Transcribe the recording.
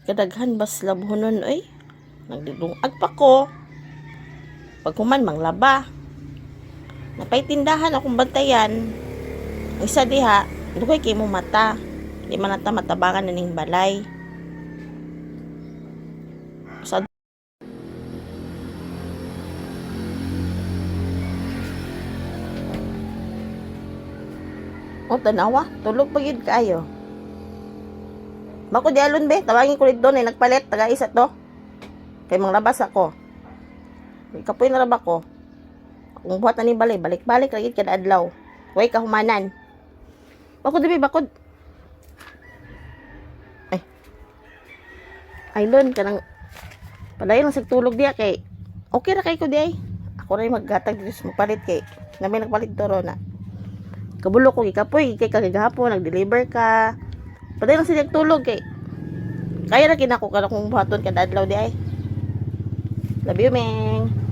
Kadaghan bas labhonon oy. Nagdudungag pa ko. Pag human manglaba. Napay tindahan akong bantayan. Ang isa diha, dugay kay mo mata. Di man nata matabangan na ning balay. Sa O tanawa, tulog pa gid kayo. Bako di alon be, tawagin ko dito na nagpalit taga isa to. Kay manglabas ako. Kapoy na raba ko. Kung buhat na ni balay, balik-balik lagi kada adlaw. Way kahumanan. Bakod be, bakod. Ay. Aylon kanang padayon lang sagtulog diya kay okay ra kay ko di ay. Ako ray maggatag dito sa magpalit kay nami nagpalit toro na. Kabulo ko gikapoy kay kagahapon nag-deliver ka. Padayon lang sila tulog kay kaya ra kinako kana kung buhaton kada adlaw di ay. Love you, Meng.